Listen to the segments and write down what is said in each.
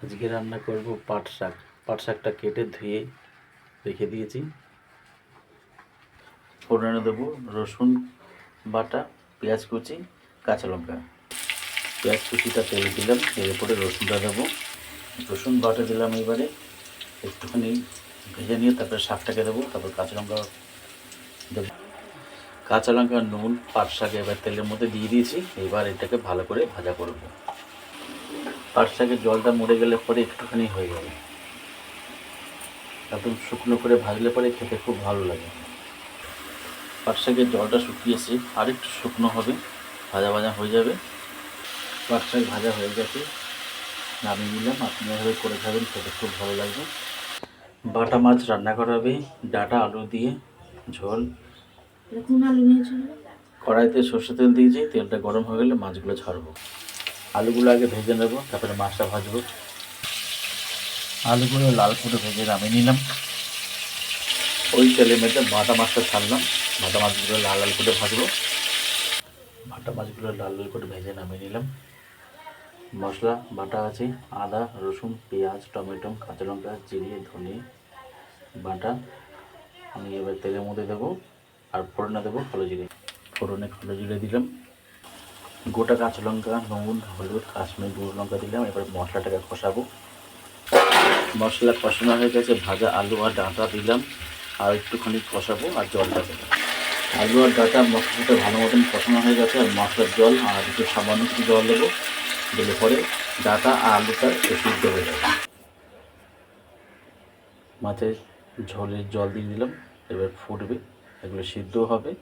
আজকে রান্না করব পাট শাক। পাট শাকটা কেটে ধুয়ে রেখে দিয়েছি। ফোড়নে দেবো রসুন বাটা, পেঁয়াজ কুচি, কাঁচা লঙ্কা। পেঁয়াজ কুচিটা তেলে দিলাম, তেলে পরে রসুনটা দেবো। রসুন বাটা দিলাম, এবারে একটুখানি ভেজে নিয়ে তারপরে শাকটাকে দেবো, তারপর কাঁচা লঙ্কা দেবো। কাঁচা লঙ্কা, নুন, পাট শাক এবার তেলের মধ্যে দিয়ে দিয়েছি। এবার এটাকে ভালো করে ভাজা করব। পাট শাকের জলটা মরে গেলে পরে একটুখানি হয়ে যাবে, একদম শুকনো করে ভাজলে পরে খেতে খুব ভালো লাগে। পাট শাকের জলটা শুকিয়েছে, আর একটু শুকনো হবে, ভাজা ভাজা হয়ে যাবে। পাট শাক ভাজা হয়ে গেছে, নামিয়ে নিলাম। আপনি এভাবে করে খাবেন, খেতে খুব ভালো লাগবে। বাটা মাছ রান্না করা হবে ডাঁটা আলু দিয়ে ঝোল। কড়াইতে সর্ষে তেল দিয়েছি, তেলটা গরম হয়ে গেলে মাছগুলো ছাড়বো। আলুগুলো আগে ভেজে নেব, তারপরে মাছটা ভাজবো। আলুগুলো লাল করে ভেজে নামিয়ে নিলাম। ওই তেলের মধ্যে বাটা মাছটা ছাড়লাম, বাটা মাছগুলো লাল লাল করে ভাজবো। বাটা মাছগুলো লাল লাল করে ভেজে নামিয়ে নিলাম। মশলা বাটা আছে আদা, রসুন, পেঁয়াজ, টমেটো, কাঁচা লঙ্কা, জিরে, ধনে বাটা। আমি এবার তেলের মধ্যে দেবো আর ফোড়নে দেবো কালো জিরে। ফোড়নে কালো জিরে দিলাম, গোটা কাঁচা লঙ্কা, নুন, হলুদ, কাশ্মীরি গুঁড়ো লঙ্কা দিলাম। এবার মশলাটাকে কষাবো। মশলা কষানো হয়ে গেছে, ভাজা আলু আর ডাঁটা দিলাম, আর একটুখানি কষাবো আর জলটা দেবো। আলু আর ডাঁটা মশলাটা ভালো মতন কষানো হয়ে গেছে, আর মশলার জল আর একটু সামান্য কিছু জল দেবো। দিলে পরে ডাঁটা আর আলুটা সিদ্ধ হয়ে যাবে। মাছের ঝোলের জল দিয়ে দিলাম, এবার ফুটবে, এগুলো সিদ্ধ হবে।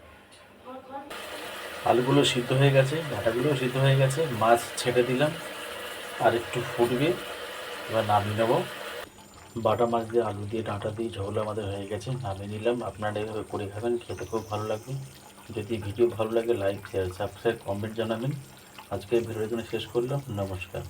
আলুগুলো সিদ্ধ হয়ে গেছে, ডাঁটাগুলোও সিদ্ধ হয়ে গেছে, মাছ ছেড়ে দিলাম, আর একটু ফুটবে, এবার নামিয়ে নেব। বাটা মাছ দিয়ে আলু দিয়ে ডাঁটা দিয়ে ঝোল আমাদের হয়ে গেছে, নামিয়ে নিলাম। আপনারা এভাবে করে খাবেন, খেতে খুব ভালো লাগবে। যদি ভিডিও ভালো লাগে লাইক, শেয়ার, সাবস্ক্রাইব, কমেন্ট জানাবেন। আজকের ভিডিওর জন্য শেষ করলাম। নমস্কার।